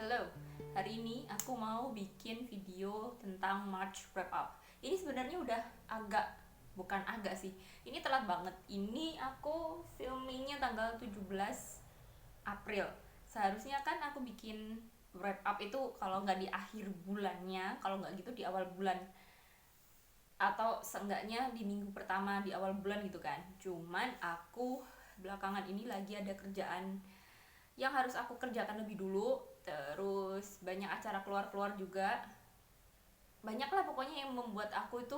Halo, hari ini aku mau bikin video tentang March Wrap Up. Ini sebenarnya udah bukan agak sih, ini telat banget. Ini aku filmingnya tanggal 17 April. Seharusnya kan aku bikin wrap up itu kalau nggak di akhir bulannya, kalau nggak gitu di awal bulan, atau seenggaknya di minggu pertama di awal bulan gitu kan. Cuman aku belakangan ini lagi ada kerjaan yang harus aku kerjakan lebih dulu, terus banyak acara keluar-keluar juga, banyak lah pokoknya yang membuat aku itu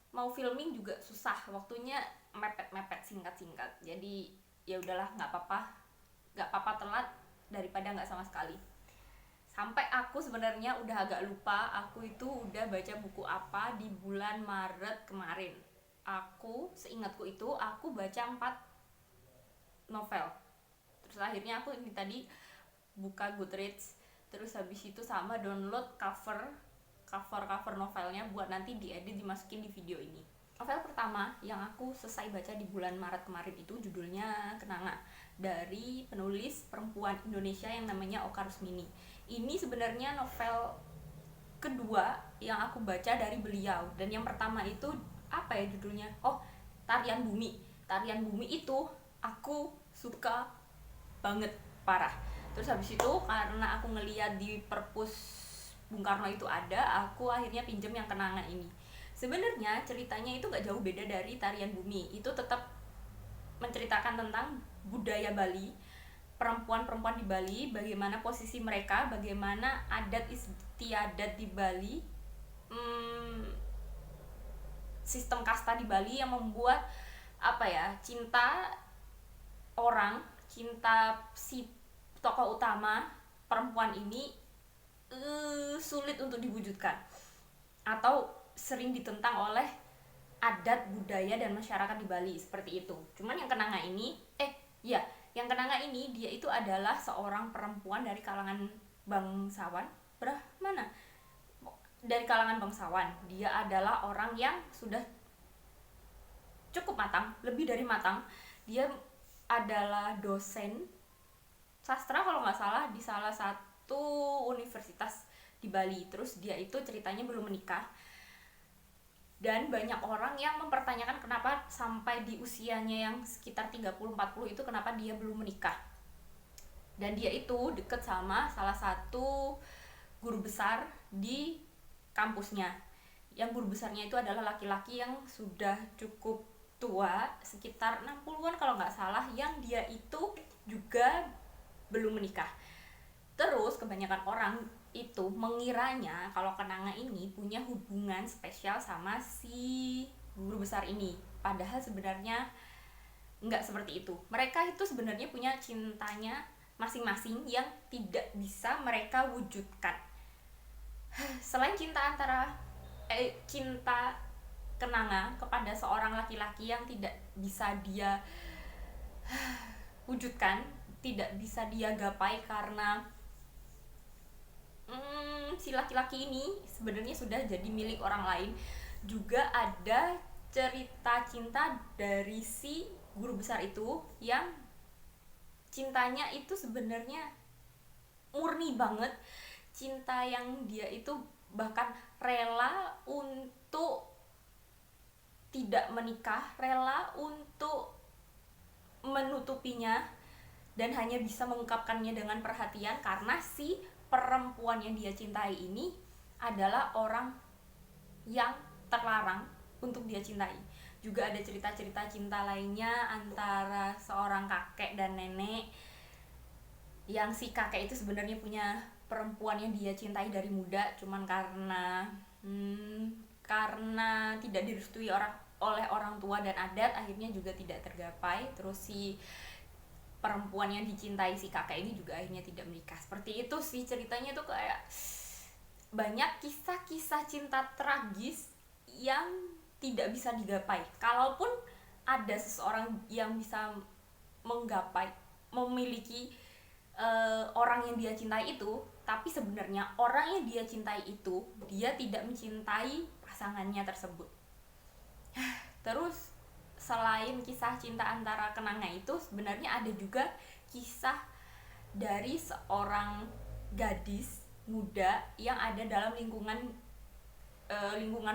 mau filming juga susah, waktunya mepet-mepet, singkat-singkat. Jadi ya udahlah, nggak apa-apa telat daripada nggak sama sekali. Sampai aku sebenarnya udah agak lupa aku itu udah baca buku apa di bulan Maret kemarin. Seingatku itu aku baca 4 novel. Terus akhirnya aku ini tadi buka Goodreads, terus habis itu sama download cover novelnya buat nanti diedit dimasukin di video ini. Novel pertama yang aku selesai baca di bulan Maret kemarin itu judulnya Kenanga, dari penulis perempuan Indonesia yang namanya Oka Rusmini. Ini sebenarnya novel kedua yang aku baca dari beliau, dan yang pertama itu apa ya judulnya? Oh, Tarian Bumi. Tarian Bumi itu aku suka banget, parah. Terus habis itu karena aku ngeliat di perpus Bung Karno itu ada, aku akhirnya pinjem yang Kenanga ini. Sebenarnya ceritanya itu gak jauh beda dari Tarian Bumi. Itu tetap menceritakan tentang budaya Bali, perempuan-perempuan di Bali, bagaimana posisi mereka, bagaimana adat istiadat di Bali, sistem kasta di Bali yang membuat cinta si tokoh utama perempuan ini sulit untuk diwujudkan atau sering ditentang oleh adat budaya dan masyarakat di Bali, seperti itu. Cuman yang Kenanga ini dia itu adalah seorang perempuan dari kalangan bangsawan. Dari kalangan bangsawan. Dia adalah orang yang sudah cukup matang, lebih dari matang. Dia adalah dosen sastra kalau nggak salah di salah satu universitas di Bali. Terus dia itu ceritanya belum menikah, dan banyak orang yang mempertanyakan kenapa sampai di usianya yang sekitar 30-40 itu kenapa dia belum menikah. Dan dia itu deket sama salah satu guru besar di kampusnya. Yang guru besarnya itu adalah laki-laki yang sudah cukup tua, sekitar 60-an kalau nggak salah, yang dia itu juga belum menikah. Terus kebanyakan orang itu mengiranya kalau Kenanga ini punya hubungan spesial sama si guru besar ini. Padahal sebenarnya nggak seperti itu. Mereka itu sebenarnya punya cintanya masing-masing yang tidak bisa mereka wujudkan. Selain cinta Kenanga kepada seorang laki-laki yang tidak bisa dia wujudkan, tidak bisa dia gapai karena si laki-laki ini sebenarnya sudah jadi milik orang lain. Juga ada cerita cinta dari si guru besar itu yang cintanya itu sebenarnya murni banget. Cinta yang dia itu bahkan rela untuk tidak menikah, rela untuk menutupinya, dan hanya bisa mengungkapkannya dengan perhatian karena si perempuan yang dia cintai ini adalah orang yang terlarang untuk dia cintai. Juga ada cerita-cerita cinta lainnya antara seorang kakek dan nenek, yang si kakek itu sebenarnya punya perempuan yang dia cintai dari muda, cuman karena tidak direstui oleh orang tua dan adat, akhirnya juga tidak tergapai. Terus si perempuan yang dicintai si kakek ini juga akhirnya tidak menikah. Seperti itu sih ceritanya, tuh kayak banyak kisah-kisah cinta tragis yang tidak bisa digapai. Kalaupun ada seseorang yang bisa memiliki orang yang dia cintai itu, tapi sebenarnya orang yang dia cintai itu dia tidak mencintai pasangannya tersebut. Terus selain kisah cinta antara Kenanga itu, sebenarnya ada juga kisah dari seorang gadis muda yang ada dalam lingkungan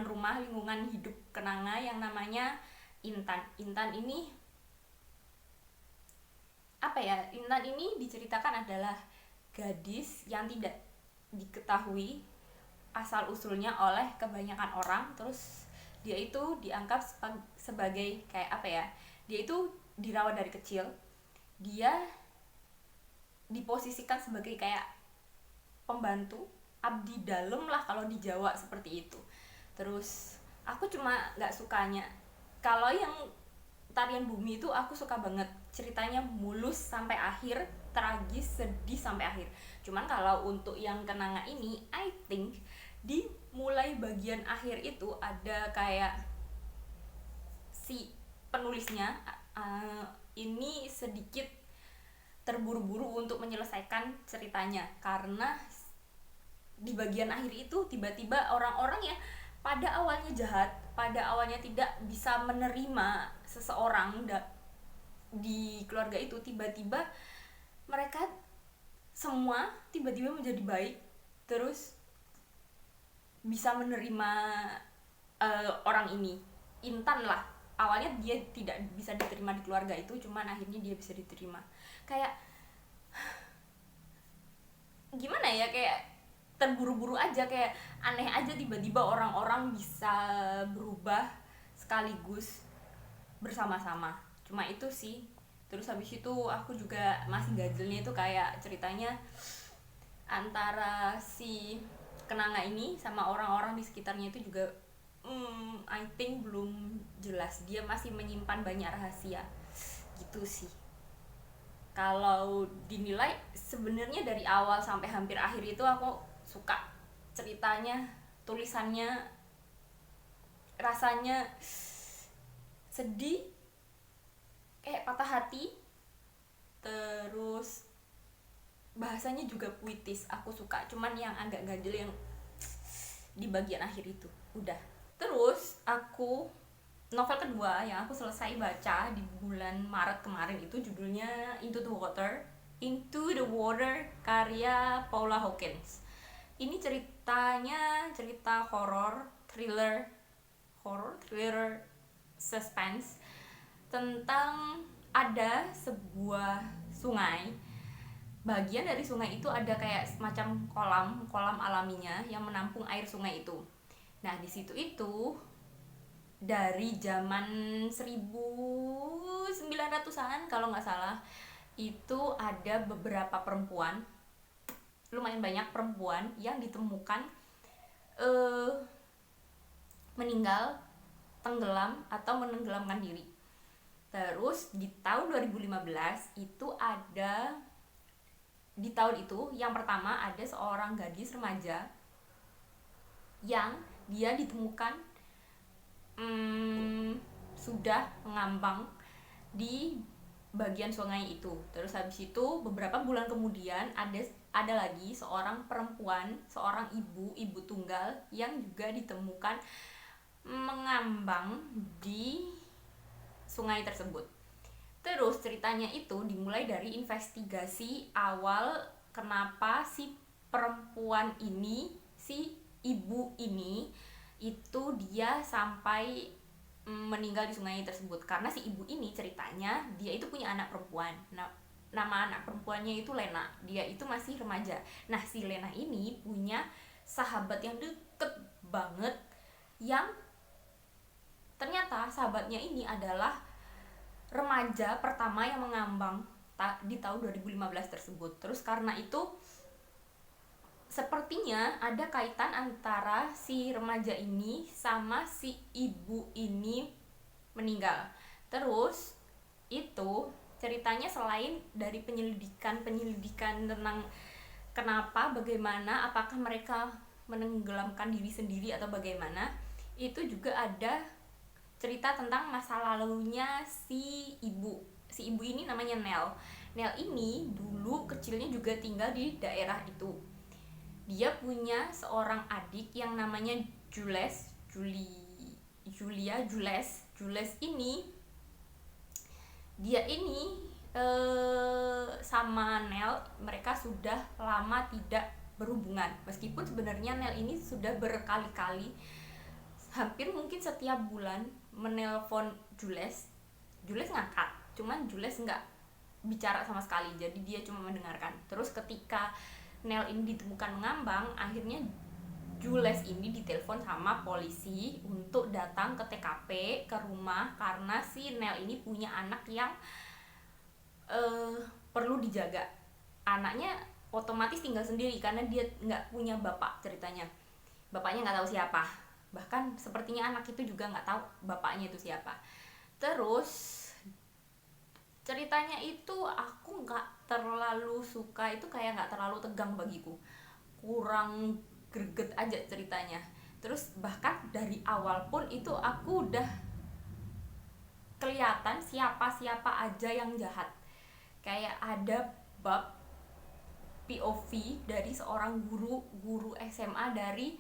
rumah, lingkungan hidup kenanga yang namanya Intan. Intan ini Intan ini diceritakan adalah gadis yang tidak diketahui asal usulnya oleh kebanyakan orang. Terus dia itu dianggap sebagai dia itu dirawat dari kecil, dia diposisikan sebagai kayak pembantu, abdi dalam lah kalau di Jawa seperti itu. Terus aku cuma nggak sukanya kalau yang Tarian Bumi itu, aku suka banget ceritanya, mulus sampai akhir, tragis, sedih sampai akhir. Cuman kalau untuk yang Kenanga ini, I think di mulai bagian akhir itu ada kayak si penulisnya ini sedikit terburu-buru untuk menyelesaikan ceritanya, karena di bagian akhir itu tiba-tiba orang-orang yang pada awalnya jahat, pada awalnya tidak bisa menerima seseorang di keluarga itu, tiba-tiba mereka semua tiba-tiba menjadi baik, terus bisa menerima orang ini. Intan lah, awalnya dia tidak bisa diterima di keluarga itu, cuman akhirnya dia bisa diterima. Kayak gimana ya, kayak terburu-buru aja, kayak aneh aja, tiba-tiba orang-orang bisa berubah sekaligus bersama-sama. Cuma itu sih. Terus habis itu aku juga masih gajelnya itu kayak ceritanya antara si Kenanga ini sama orang-orang di sekitarnya itu juga I think belum jelas, dia masih menyimpan banyak rahasia gitu sih. Kalau dinilai sebenarnya dari awal sampai hampir akhir itu aku suka ceritanya, tulisannya, rasanya sedih, kayak patah hati, terus bahasanya juga puitis, aku suka. Cuman yang agak ganjel yang di bagian akhir itu. Udah. Terus novel kedua yang aku selesai baca di bulan Maret kemarin itu judulnya Into the Water karya Paula Hawkins. Ini ceritanya cerita thriller suspense tentang ada sebuah sungai. Bagian dari sungai itu ada kayak semacam kolam alaminya yang menampung air sungai itu. Nah, di situ itu dari zaman 1900-an kalau nggak salah, itu ada beberapa perempuan, lumayan banyak perempuan yang ditemukan meninggal, tenggelam atau menenggelamkan diri. Terus di tahun 2015 itu di tahun itu yang pertama ada seorang gadis remaja yang dia ditemukan sudah mengambang di bagian sungai itu. Terus habis itu beberapa bulan kemudian ada lagi seorang perempuan, seorang ibu tunggal yang juga ditemukan mengambang di sungai tersebut. Terus ceritanya itu dimulai dari investigasi awal kenapa si perempuan ini, si ibu ini itu dia sampai meninggal di sungai tersebut. Karena si ibu ini ceritanya dia itu punya anak perempuan. Nama anak perempuannya itu Lena. Dia itu masih remaja. Nah, si Lena ini punya sahabat yang deket banget, yang ternyata sahabatnya ini adalah remaja pertama yang mengambang di tahun 2015 tersebut. Terus karena itu sepertinya ada kaitan antara si remaja ini sama si ibu ini meninggal. Terus itu ceritanya selain dari penyelidikan tentang kenapa, bagaimana, apakah mereka menenggelamkan diri sendiri atau bagaimana, itu juga ada cerita tentang masa lalunya si ibu. Si ibu ini namanya Nel. Nel ini dulu kecilnya juga tinggal di daerah itu. Dia punya seorang adik yang namanya Jules ini dia ini sama Nel mereka sudah lama tidak berhubungan, meskipun sebenarnya Nel ini sudah berkali-kali, hampir mungkin setiap bulan menelpon Jules. Jules ngangkat, cuman Jules nggak bicara sama sekali, jadi dia cuma mendengarkan. Terus ketika Nel ini ditemukan mengambang, akhirnya Jules ini ditelepon sama polisi untuk datang ke TKP, ke rumah, karena si Nel ini punya anak yang perlu dijaga. Anaknya otomatis tinggal sendiri karena dia nggak punya bapak, ceritanya bapaknya nggak tahu siapa, bahkan sepertinya anak itu juga nggak tahu bapaknya itu siapa. Terus ceritanya itu aku nggak terlalu suka, itu kayak nggak terlalu tegang bagiku, kurang greget aja ceritanya. Terus bahkan dari awal pun itu aku udah kelihatan siapa-siapa aja yang jahat. Kayak ada bab POV dari seorang guru SMA dari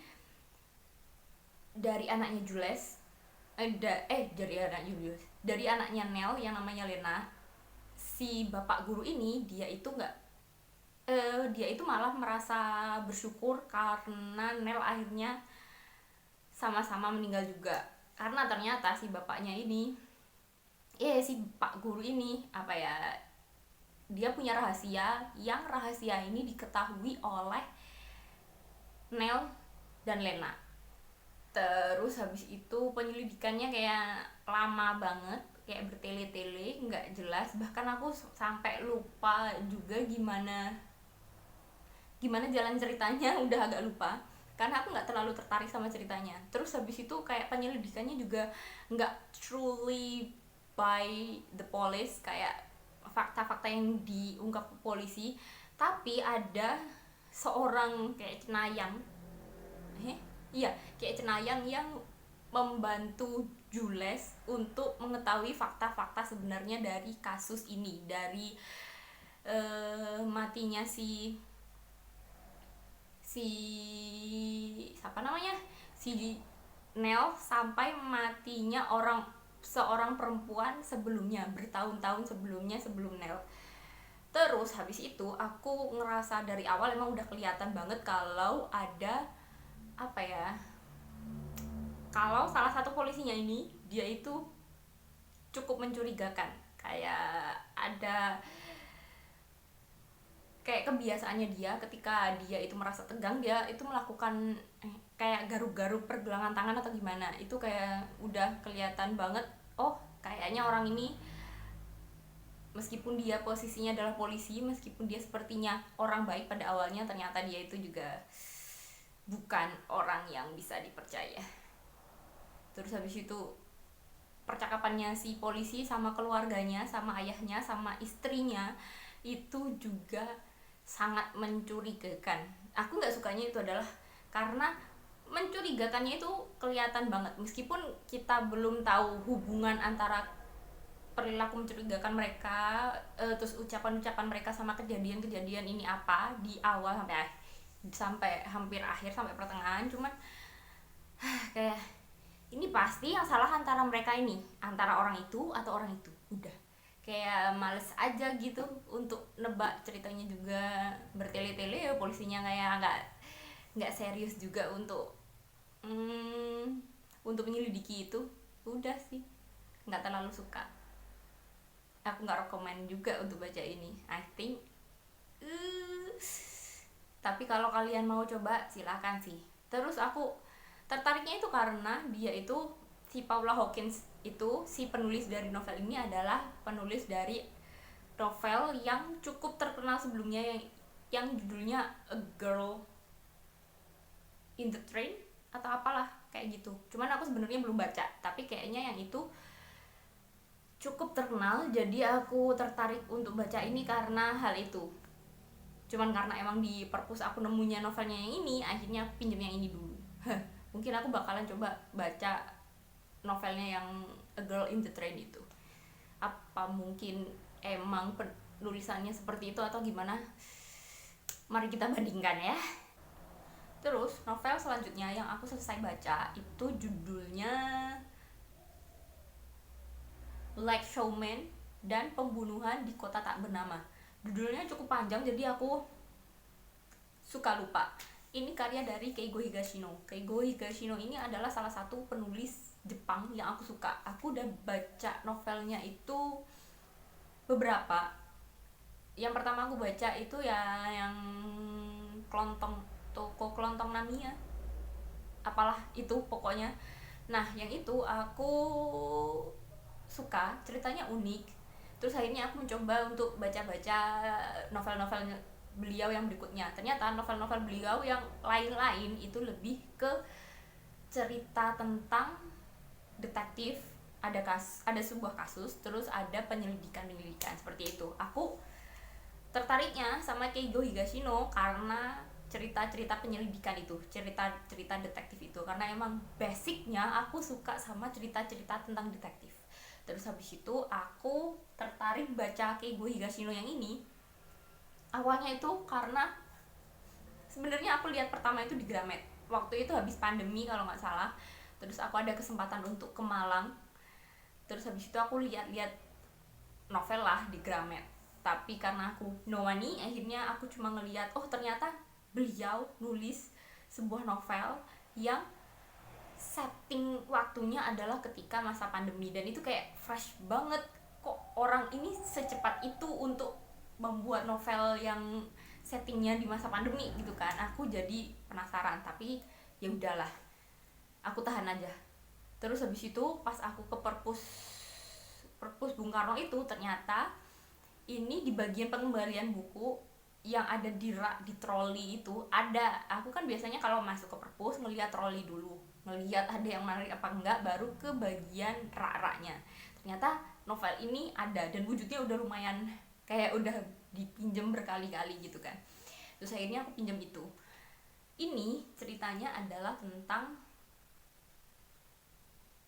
anaknya Jules, dari anaknya Nel yang namanya Lena. Si bapak guru ini dia itu malah merasa bersyukur karena Nel akhirnya sama-sama meninggal juga, karena ternyata si bapaknya ini si pak guru ini dia punya rahasia, yang rahasia ini diketahui oleh Nel dan Lena. Terus habis itu penyelidikannya kayak lama banget, kayak bertele-tele, nggak jelas, bahkan aku sampai lupa juga gimana jalan ceritanya. Udah agak lupa karena aku nggak terlalu tertarik sama ceritanya. Terus habis itu kayak penyelidikannya juga nggak truly by the police, kayak fakta-fakta yang diungkap ke polisi, tapi ada seorang kayak cenayang yang membantu Jules untuk mengetahui fakta-fakta sebenarnya dari kasus ini, dari matinya si Nel sampai matinya seorang perempuan sebelumnya, bertahun-tahun sebelum Nel. Terus habis itu aku ngerasa dari awal emang udah kelihatan banget kalau ada kalau salah satu polisinya ini dia itu cukup mencurigakan. Kayak ada kayak kebiasaannya dia, ketika dia itu merasa tegang, dia itu melakukan kayak garuk-garuk pergelangan tangan atau gimana. Itu kayak udah kelihatan banget, oh kayaknya orang ini meskipun dia posisinya adalah polisi, meskipun dia sepertinya orang baik pada awalnya, ternyata dia itu juga bukan orang yang bisa dipercaya. Terus habis itu percakapannya si polisi sama keluarganya, sama ayahnya, sama istrinya itu juga sangat mencurigakan. Aku nggak sukanya itu adalah karena mencurigakannya itu kelihatan banget, meskipun kita belum tahu hubungan antara perilaku mencurigakan mereka, terus ucapan-ucapan mereka sama kejadian-kejadian ini apa di awal sampai hampir akhir, sampai pertengahan. Cuman kayak ini pasti yang salah antara mereka ini, antara orang itu atau orang itu. Udah kayak males aja gitu untuk nebak, ceritanya juga bertele-tele ya, polisinya kayak nggak serius juga untuk menyelidiki itu. Udah sih nggak terlalu suka, aku nggak rekomen juga untuk baca ini, I think. Tapi kalau kalian mau coba silakan sih. Terus aku tertariknya itu karena dia itu, si Paula Hawkins itu, si penulis dari novel ini adalah penulis dari novel yang cukup terkenal sebelumnya, yang judulnya A Girl in the Train atau apalah kayak gitu. Cuman aku sebenarnya belum baca, tapi kayaknya yang itu cukup terkenal, jadi aku tertarik untuk baca ini karena hal itu. Cuman karena emang di perpus aku nemunya novelnya yang ini, akhirnya aku pinjem yang ini dulu. Mungkin aku bakalan coba baca novelnya yang A Girl in the Train itu. Apa mungkin emang penulisannya seperti itu atau gimana? Mari kita bandingkan ya. Terus novel selanjutnya yang aku selesai baca itu judulnya Like Showman dan Pembunuhan di Kota Tak Bernama. Judulnya cukup panjang jadi aku suka lupa. Ini karya dari Keigo Higashino. Keigo Higashino ini adalah salah satu penulis Jepang yang aku suka. Aku udah baca novelnya itu beberapa. Yang pertama aku baca itu ya yang Toko Kelontong Namiya, apalah itu pokoknya. Nah yang itu aku suka, ceritanya unik. Terus akhirnya aku mencoba untuk baca-baca novel-novel beliau yang berikutnya. Ternyata novel-novel beliau yang lain-lain itu lebih ke cerita tentang detektif, ada sebuah kasus, terus ada penyelidikan seperti itu. Aku tertariknya sama Keigo Higashino karena cerita-cerita penyelidikan itu, cerita-cerita detektif itu, karena emang basicnya aku suka sama cerita-cerita tentang detektif. Terus habis itu aku tertarik baca Keigo Higashino yang ini. Awalnya itu karena sebenarnya aku lihat pertama itu di Gramet. Waktu itu habis pandemi kalau nggak salah. Terus aku ada kesempatan untuk ke Malang. Terus habis itu aku lihat-lihat novel lah di Gramet. Tapi karena aku no money, akhirnya aku cuma ngelihat, oh ternyata beliau nulis sebuah novel yang setting waktunya adalah ketika masa pandemi, dan itu kayak fresh banget. Kok orang ini secepat itu untuk membuat novel yang settingnya di masa pandemi gitu kan. Aku jadi penasaran, tapi ya udahlah, aku tahan aja. Terus habis itu pas aku ke perpus Bung Karno itu, ternyata ini di bagian pengembalian buku yang ada di rak di troli itu ada. Aku kan biasanya kalau masuk ke perpus ngelihat troli dulu, ngelihat ada yang menarik apa enggak, baru ke bagian rak-raknya. Ternyata novel ini ada dan wujudnya udah lumayan kayak udah dipinjem berkali-kali gitu kan. Terus akhirnya aku pinjam itu. Ini ceritanya adalah tentang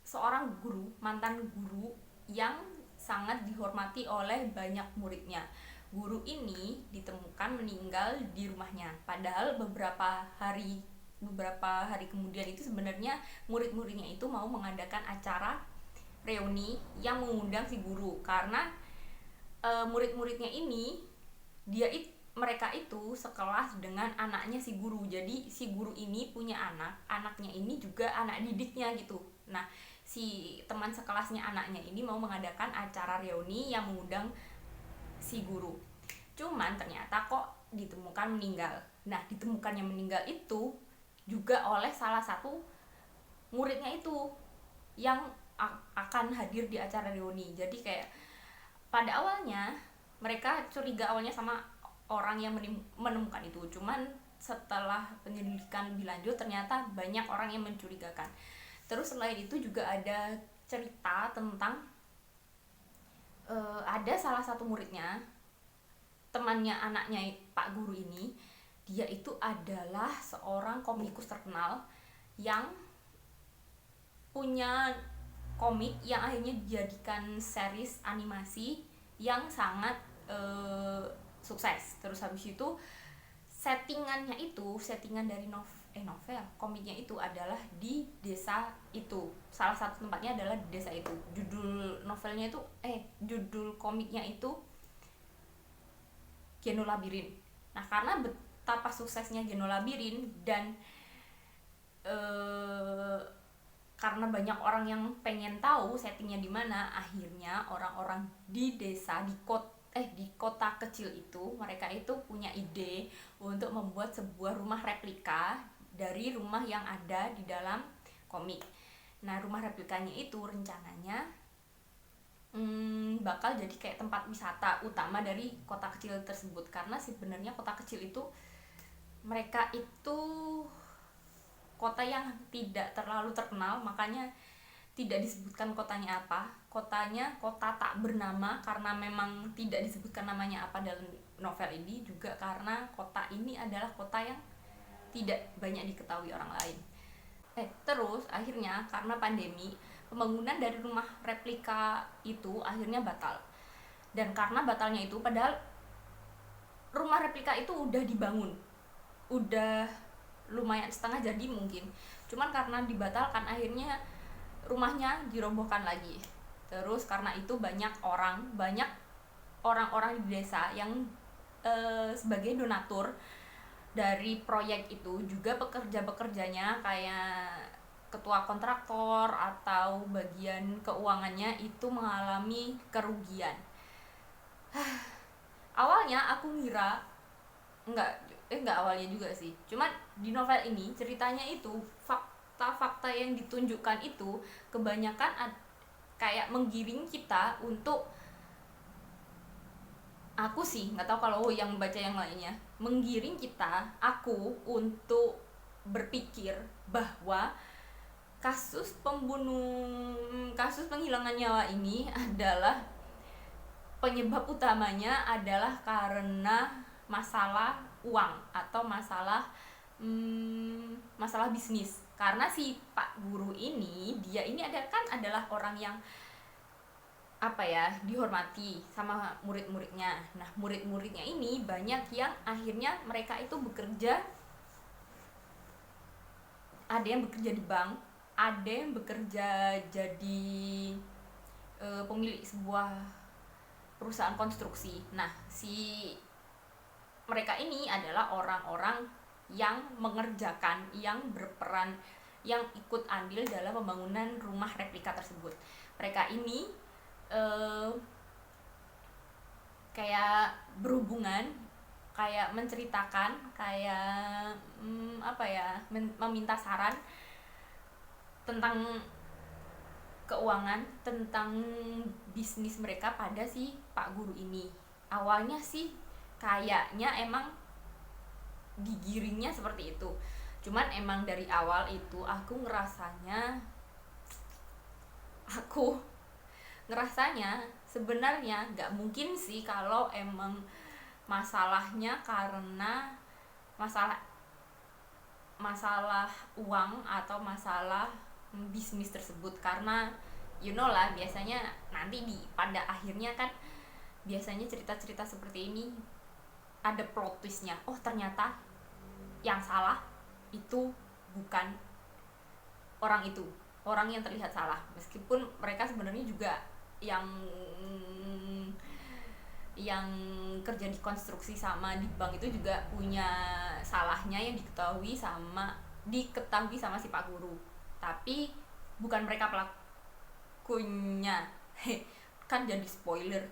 seorang guru, mantan guru yang sangat dihormati oleh banyak muridnya. Guru ini ditemukan meninggal di rumahnya. Padahal beberapa hari kemudian itu sebenarnya murid-muridnya itu mau mengadakan acara reuni yang mengundang si guru, karena murid-muridnya ini mereka itu sekelas dengan anaknya si guru. Jadi si guru ini punya anaknya ini juga anak didiknya gitu. Nah, si teman sekelasnya anaknya ini mau mengadakan acara reuni yang mengundang si guru. Cuman ternyata kok ditemukan meninggal. Nah, ditemukannya meninggal itu juga oleh salah satu muridnya itu yang akan hadir di acara reuni. Jadi kayak pada awalnya mereka curiga awalnya sama orang yang menemukan itu. Cuman setelah penyelidikan lebih lanjut ternyata banyak orang yang mencurigakan. Terus selain itu juga ada cerita tentang ada salah satu muridnya, temannya anaknya Pak Guru ini, dia itu adalah seorang komikus terkenal yang punya komik yang akhirnya dijadikan series animasi yang sangat sukses. Terus habis itu settingan dari novel komiknya itu adalah di desa itu. Salah satu tempatnya adalah di desa itu. Judul komiknya itu Geno Labirin. Nah, karena betapa suksesnya Geno Labirin dan karena banyak orang yang pengen tahu settingnya di mana, akhirnya orang-orang di desa di kota kecil itu, mereka itu punya ide untuk membuat sebuah rumah replika dari rumah yang ada di dalam komik. Nah, rumah replikanya itu rencananya bakal jadi kayak tempat wisata utama dari kota kecil tersebut. Karena sebenarnya kota kecil itu, mereka itu kota yang tidak terlalu terkenal, makanya tidak disebutkan kotanya apa. Kotanya kota tak bernama karena memang tidak disebutkan namanya apa dalam novel ini, juga karena kota ini adalah kota yang tidak banyak diketahui orang lain. Terus akhirnya karena pandemi, pembangunan dari rumah replika itu akhirnya batal. Dan karena batalnya itu, padahal rumah replika itu udah dibangun, udah lumayan setengah jadi mungkin, cuman karena dibatalkan akhirnya rumahnya dirobohkan lagi. Terus karena itu banyak orang-orang di desa yang sebagai donatur dari proyek itu, juga pekerja-pekerjanya kayak ketua kontraktor atau bagian keuangannya itu mengalami kerugian. Awalnya aku ngira enggak awalnya juga sih. Cuman di novel ini ceritanya itu fakta-fakta yang ditunjukkan itu kebanyakan kayak menggiring kita untuk, aku sih nggak tahu kalau yang baca yang lainnya, menggiring aku untuk berpikir bahwa kasus penghilangan nyawa ini adalah penyebab utamanya adalah karena masalah uang atau masalah bisnis. Karena si Pak Guru ini, dia ini adalah orang yang dihormati sama murid-muridnya. Nah, murid-muridnya ini banyak yang akhirnya mereka itu bekerja, ada yang bekerja di bank, ada yang bekerja jadi pemilik sebuah perusahaan konstruksi. Nah, mereka ini adalah orang-orang yang mengerjakan, yang berperan, yang ikut andil dalam pembangunan rumah replika tersebut. Mereka ini kayak berhubungan, kayak menceritakan, kayak meminta saran tentang keuangan, tentang bisnis mereka pada si Pak Guru ini. Awalnya sih kayaknya emang digiringnya seperti itu. Cuman emang dari awal itu aku ngerasanya sebenarnya nggak mungkin sih kalau emang masalahnya karena masalah uang atau masalah bisnis tersebut. Karena lah, biasanya nanti pada akhirnya kan biasanya cerita-cerita seperti ini ada plot twistnya. Oh, ternyata yang salah itu bukan orang yang terlihat salah, meskipun mereka sebenarnya juga yang kerja di konstruksi sama di bank itu juga punya salahnya yang diketahui sama si Pak Guru, tapi bukan mereka pelakunya. Kan jadi spoiler.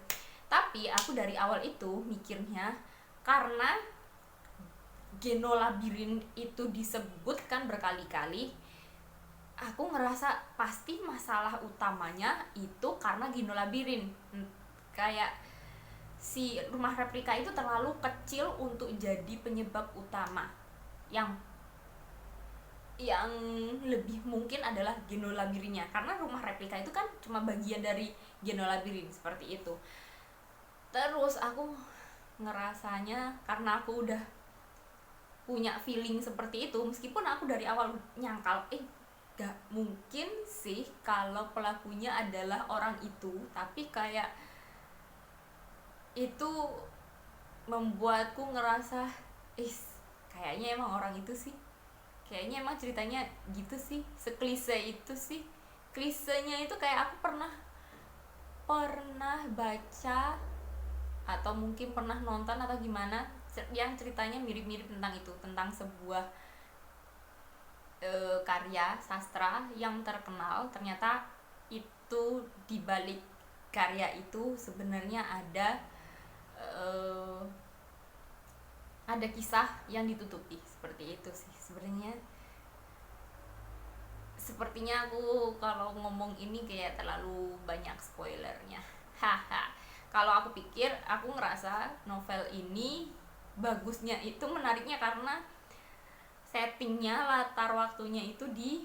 Tapi aku dari awal itu mikirnya karena Geno Labirin itu disebutkan berkali-kali, aku ngerasa pasti masalah utamanya itu karena Geno Labirin. Kayak si rumah replika itu terlalu kecil untuk jadi penyebab utama. Yang lebih mungkin adalah Geno Labirinnya, karena rumah replika itu kan cuma bagian dari Geno Labirin, seperti itu. Terus aku ngerasanya karena aku udah punya feeling seperti itu, meskipun aku dari awal nyangkal gak mungkin sih kalau pelakunya adalah orang itu, tapi kayak itu membuatku ngerasa kayaknya emang orang itu sih, kayaknya emang ceritanya gitu sih, seklise itu sih. Klisenya itu kayak aku pernah baca atau mungkin pernah nonton atau gimana yang ceritanya mirip-mirip tentang itu, tentang sebuah karya sastra yang terkenal. Ternyata itu di balik karya itu sebenarnya ada kisah yang ditutupi, seperti itu sih sebenarnya. Sepertinya aku kalau ngomong ini kayak terlalu banyak spoilernya. Kalau aku pikir, aku ngerasa novel ini bagusnya itu, menariknya karena settingnya, latar waktunya itu di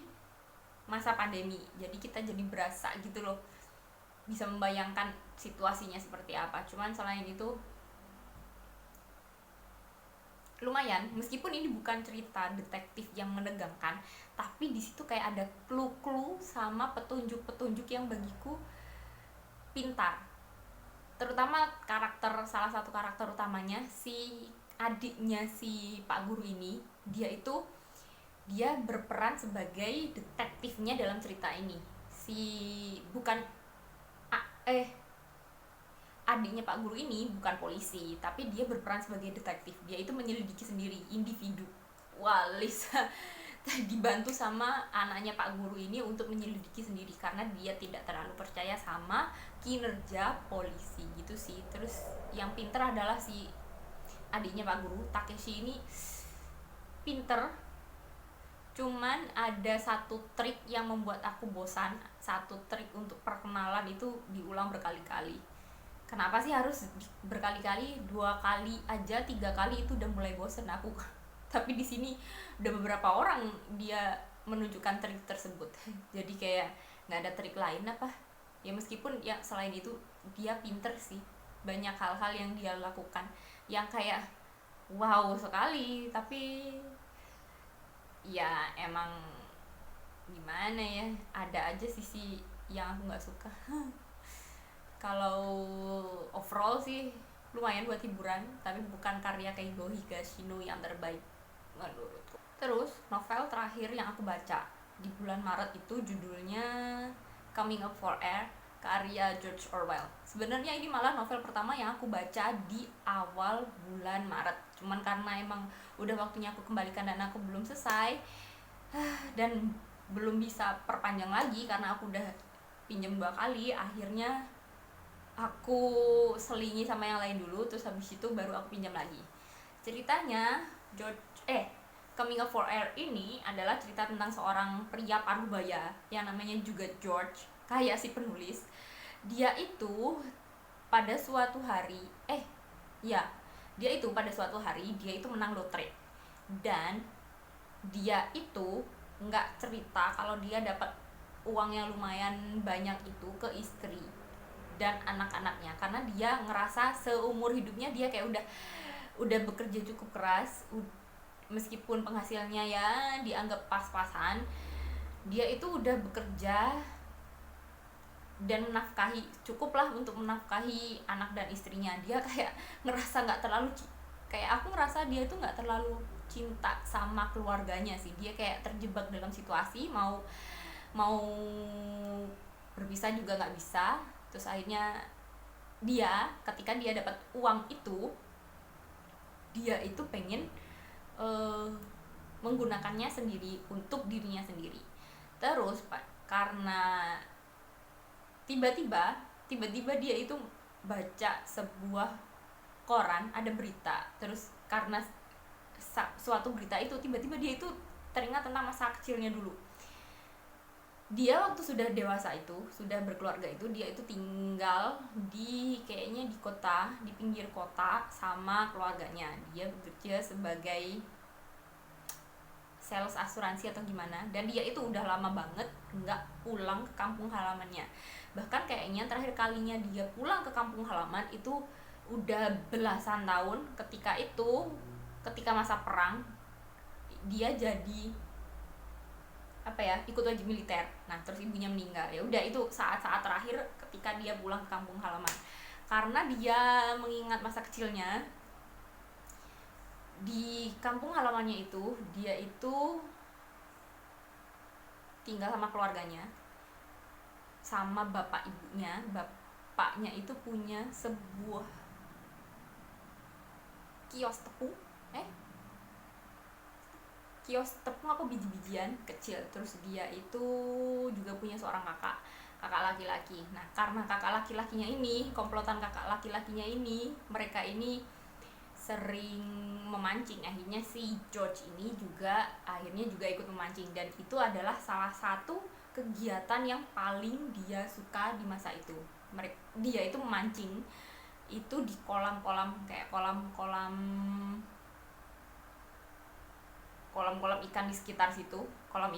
masa pandemi. Jadi kita jadi berasa gitu loh, bisa membayangkan situasinya seperti apa. Cuman selain itu lumayan, meskipun ini bukan cerita detektif yang menegangkan, tapi di situ kayak ada clue-clue sama petunjuk-petunjuk yang bagiku pintar. Terutama salah satu karakter utamanya, si adiknya si Pak Guru ini, dia berperan sebagai detektifnya dalam cerita ini. Bukan eh adiknya Pak Guru ini bukan polisi, tapi dia berperan sebagai detektif. Dia itu menyelidiki sendiri individu. Walis dibantu sama anaknya Pak Guru ini untuk menyelidiki sendiri karena dia tidak terlalu percaya sama kinerja polisi gitu sih. Terus yang pinter adalah si adiknya Pak Guru, Takeshi ini pinter. Cuman ada satu trik yang membuat aku bosan. Satu trik untuk perkenalan itu diulang berkali-kali. Kenapa sih harus berkali-kali? 2 kali aja, 3 kali itu udah mulai bosen aku. Tapi di sini udah beberapa orang dia menunjukkan trik tersebut. Jadi kayak nggak ada trik lain apa? Ya meskipun ya selain itu dia pinter sih. Banyak hal-hal yang dia lakukan yang kayak wow sekali. Tapi ya emang gimana ya, ada aja sisi yang aku nggak suka. Kalau overall sih lumayan buat hiburan, tapi bukan karya Keigo Higashino yang terbaik menurutku. Terus novel terakhir yang aku baca di bulan Maret itu judulnya Coming Up for Air, karya George Orwell. Sebenarnya ini malah novel pertama yang aku baca di awal bulan Maret. Cuman karena emang udah waktunya aku kembalikan dan aku belum selesai dan belum bisa perpanjang lagi karena aku udah pinjam 2 kali, akhirnya aku selingi sama yang lain dulu, terus habis itu baru aku pinjam lagi. Ceritanya Coming Up for Air ini adalah cerita tentang seorang pria parubaya yang namanya juga George, kayak si penulis. Dia itu pada suatu hari dia itu menang lotre, dan dia itu nggak cerita kalau dia dapat uang yang lumayan banyak itu ke istri dan anak-anaknya, karena dia ngerasa seumur hidupnya dia kayak udah bekerja cukup keras, meskipun penghasilannya ya dianggap pas-pasan, dia itu udah bekerja dan cukuplah untuk menafkahi anak dan istrinya. Dia kayak ngerasa aku ngerasa dia itu nggak terlalu cinta sama keluarganya sih. Dia kayak terjebak dalam situasi, mau berpisah juga nggak bisa. Terus akhirnya ketika dia dapat uang itu, dia itu pengen menggunakannya sendiri untuk dirinya sendiri. Terus karena tiba-tiba dia itu baca sebuah koran, ada berita. Terus karena suatu berita itu, tiba-tiba dia itu teringat tentang masa kecilnya dulu. Dia waktu sudah dewasa itu, sudah berkeluarga itu, dia itu tinggal kayaknya di kota, di pinggir kota sama keluarganya. Dia bekerja sebagai sales asuransi atau gimana, dan dia itu udah lama banget nggak pulang ke kampung halamannya. Bahkan kayaknya terakhir kalinya dia pulang ke kampung halaman itu udah belasan tahun. Ketika masa perang dia jadi ikut wajib militer. Nah terus ibunya meninggal, ya udah itu saat-saat terakhir ketika dia pulang ke kampung halaman. Karena dia mengingat masa kecilnya di kampung halamannya itu, dia itu tinggal sama keluarganya, sama bapak ibunya. Bapaknya itu punya sebuah kios tepung apa biji-bijian kecil. Terus dia itu juga punya seorang kakak laki-laki. Nah karena kakak laki-lakinya ini, komplotan kakak laki-lakinya ini, mereka ini sering memancing. Akhirnya si George ini juga ikut memancing, dan itu adalah salah satu kegiatan yang paling dia suka di masa itu. Dia itu memancing itu di kolam-kolam, kayak kolam-kolam ikan di sekitar situ. Kolam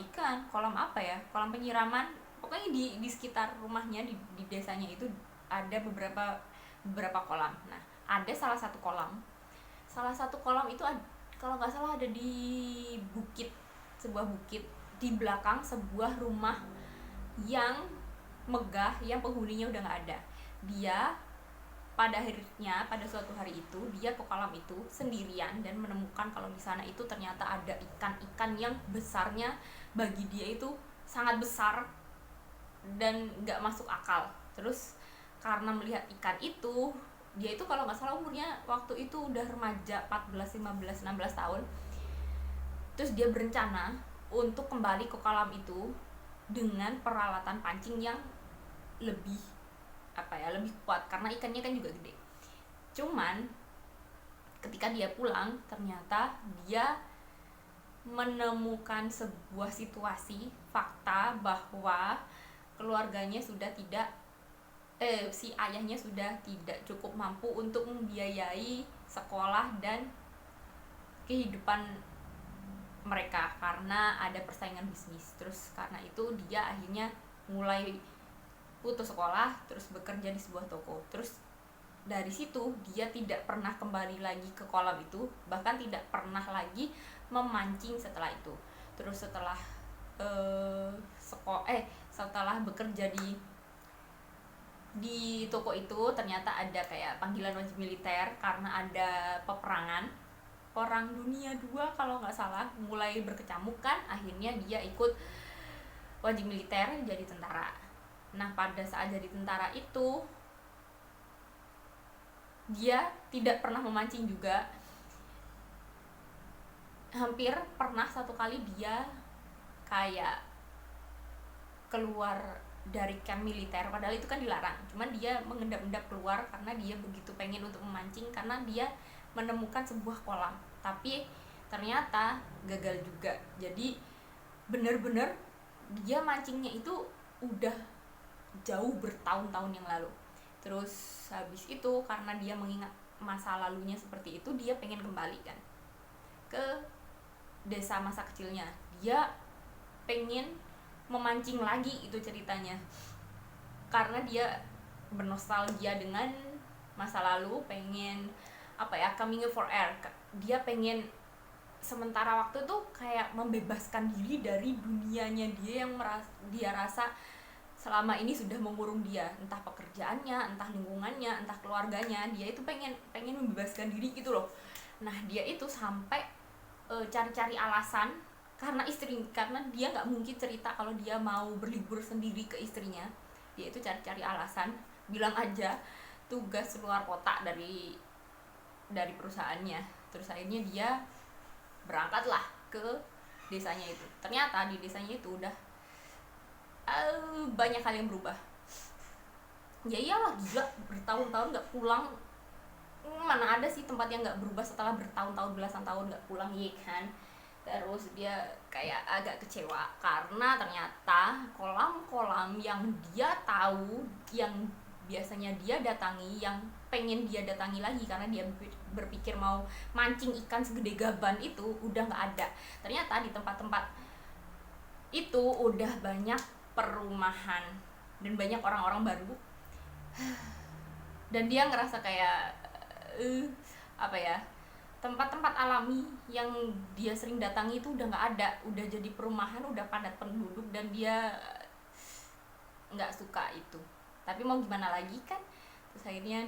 kolam penyiraman, pokoknya di sekitar rumahnya, di desanya itu ada beberapa kolam. Nah ada salah satu kolam itu kalau nggak salah ada di sebuah bukit di belakang sebuah rumah yang megah, yang penghuninya udah nggak ada. Dia pada suatu hari itu dia ke kolam itu sendirian dan menemukan kalau di sana itu ternyata ada ikan yang besarnya bagi dia itu sangat besar dan nggak masuk akal. Terus karena melihat ikan itu, dia itu kalau nggak salah umurnya waktu itu udah remaja, 14, 15, 16 tahun. Terus dia berencana untuk kembali ke kolam itu dengan peralatan pancing yang lebih lebih kuat karena ikannya kan juga gede. Cuman ketika dia pulang, ternyata dia menemukan sebuah situasi fakta bahwa keluarganya sudah tidak si ayahnya sudah tidak cukup mampu untuk membiayai sekolah dan kehidupan mereka karena ada persaingan bisnis. Terus karena itu dia akhirnya mulai putus sekolah, terus bekerja di sebuah toko. Terus dari situ dia tidak pernah kembali lagi ke kolam itu, bahkan tidak pernah lagi memancing setelah itu. Terus setelah setelah bekerja di toko itu, ternyata ada kayak panggilan wajib militer karena ada peperangan Perang Dunia II kalau nggak salah, mulai berkecamuk kan, akhirnya dia ikut wajib militer jadi tentara. Nah pada saat jadi tentara itu dia tidak pernah memancing juga. Hampir pernah satu kali dia kayak keluar dari camp militer, padahal itu kan dilarang, cuman dia mengendap-endap keluar karena dia begitu pengen untuk memancing karena dia menemukan sebuah kolam, tapi ternyata gagal juga. Jadi bener-bener dia mancingnya itu udah jauh bertahun-tahun yang lalu. Terus habis itu karena dia mengingat masa lalunya seperti itu, dia pengen kembali kan ke desa masa kecilnya. Dia pengen memancing lagi, itu ceritanya, karena dia bernostalgia dengan masa lalu, pengen coming for air. Dia pengen sementara waktu tuh kayak membebaskan diri dari dunianya dia yang dia rasa selama ini sudah mengurung dia, entah pekerjaannya, entah lingkungannya, entah keluarganya. Dia itu pengen membebaskan diri gitu loh. Nah dia itu sampai cari-cari alasan karena dia nggak mungkin cerita kalau dia mau berlibur sendiri ke istrinya. Dia itu cari-cari alasan, bilang aja tugas luar kota dari perusahaannya. Terus akhirnya dia berangkatlah ke desanya itu. Ternyata di desanya itu udah banyak hal yang berubah. Ya iyalah, gila, bertahun-tahun nggak pulang, mana ada sih tempat yang nggak berubah setelah bertahun-tahun, belasan tahun nggak pulang, ya kan. Terus dia kayak agak kecewa karena ternyata kolam-kolam yang dia tahu, yang biasanya dia datangi, yang pengen dia datangi lagi karena dia berpikir mau mancing ikan segede gaban, itu udah nggak ada. Ternyata di tempat-tempat itu udah banyak perumahan dan banyak orang-orang baru. Dan dia ngerasa kayak tempat-tempat alami yang dia sering datangi itu udah nggak ada, udah jadi perumahan, udah padat penduduk, dan dia nggak suka itu. Tapi mau gimana lagi kan. Terus akhirnya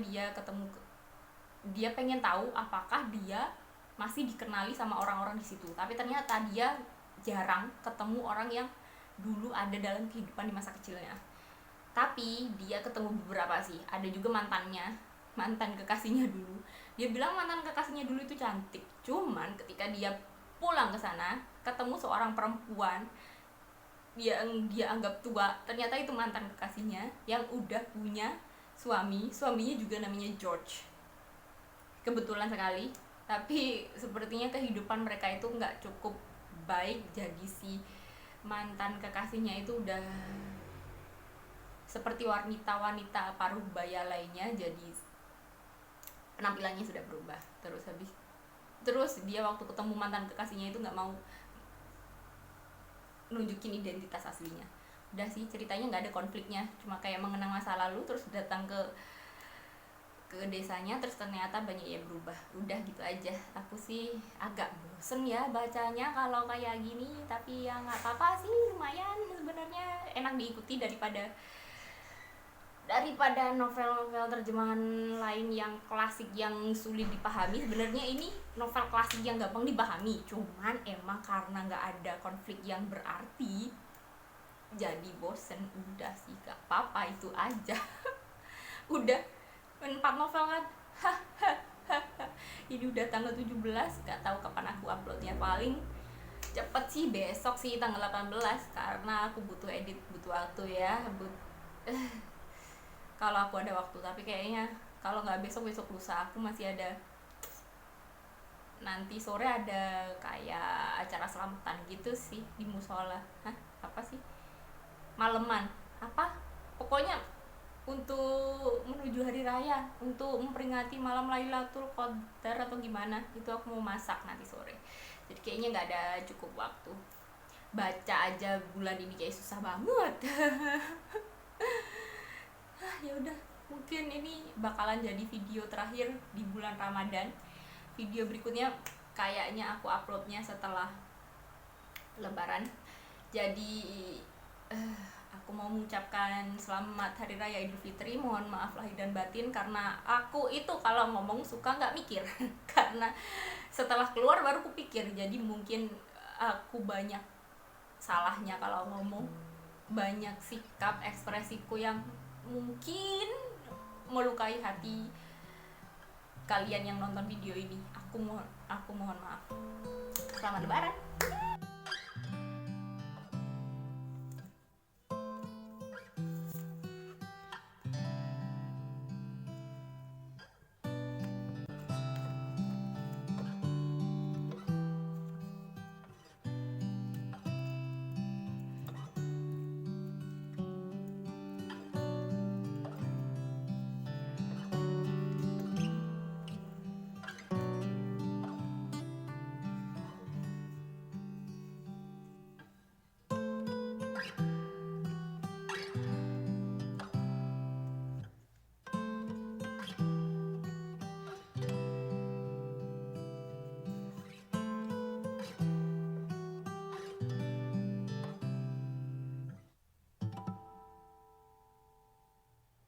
dia pengen tahu apakah dia masih dikenali sama orang-orang di situ. Tapi ternyata dia jarang ketemu orang yang dulu ada dalam kehidupan di masa kecilnya. Tapi dia ketemu beberapa sih, ada juga mantan kekasihnya dulu. Dia bilang mantan kekasihnya dulu itu cantik, cuman ketika dia pulang ke sana ketemu seorang perempuan dia anggap tua, ternyata itu mantan kekasihnya yang udah punya suaminya juga namanya George. Kebetulan sekali, tapi sepertinya kehidupan mereka itu nggak cukup baik. Jadi si mantan kekasihnya itu udah seperti wanita-wanita paruh baya lainnya, jadi penampilannya sudah berubah. Terus dia waktu ketemu mantan kekasihnya itu nggak mau nunjukin identitas aslinya. Udah sih, ceritanya nggak ada konfliknya, cuma kayak mengenang masa lalu, terus datang ke desanya, terus ternyata banyak yang berubah. Udah gitu aja. Aku sih agak bosen ya bacanya kalau kayak gini, tapi ya nggak apa-apa sih, lumayan sebenarnya, enak diikuti daripada novel-novel terjemahan lain yang klasik yang sulit dipahami. Sebenarnya ini novel klasik yang gampang dipahami, cuman emang karena nggak ada konflik yang berarti jadi bosen. Udah sih, gak apa-apa, itu aja. Udah 4 novel kan. Ini udah tanggal 17, gak tahu kapan aku uploadnya. Paling cepet sih besok sih tanggal 18, karena aku butuh edit, butuh waktu ya. Kalau aku ada waktu, tapi kayaknya kalau nggak besok lusa. Aku masih ada, nanti sore ada kayak acara selamatan gitu sih di musola. Apa sih, maleman apa, pokoknya untuk menuju hari raya, untuk memperingati malam Lailatul Qadar atau gimana itu. Aku mau masak nanti sore, jadi kayaknya nggak ada cukup waktu. Baca aja bulan ini kayak susah banget. Ya udah, mungkin ini bakalan jadi video terakhir di bulan Ramadan. Video berikutnya kayaknya aku uploadnya setelah Lebaran. Jadi aku mau mengucapkan selamat Hari Raya Idul Fitri. Mohon maaf lahir dan batin, karena aku itu kalau ngomong suka nggak mikir. Karena setelah keluar baru aku pikir. Jadi mungkin aku banyak salahnya kalau ngomong, banyak sikap ekspresiku yang mungkin melukai hati kalian yang nonton video ini. Aku mohon maaf. Selamat Lebaran.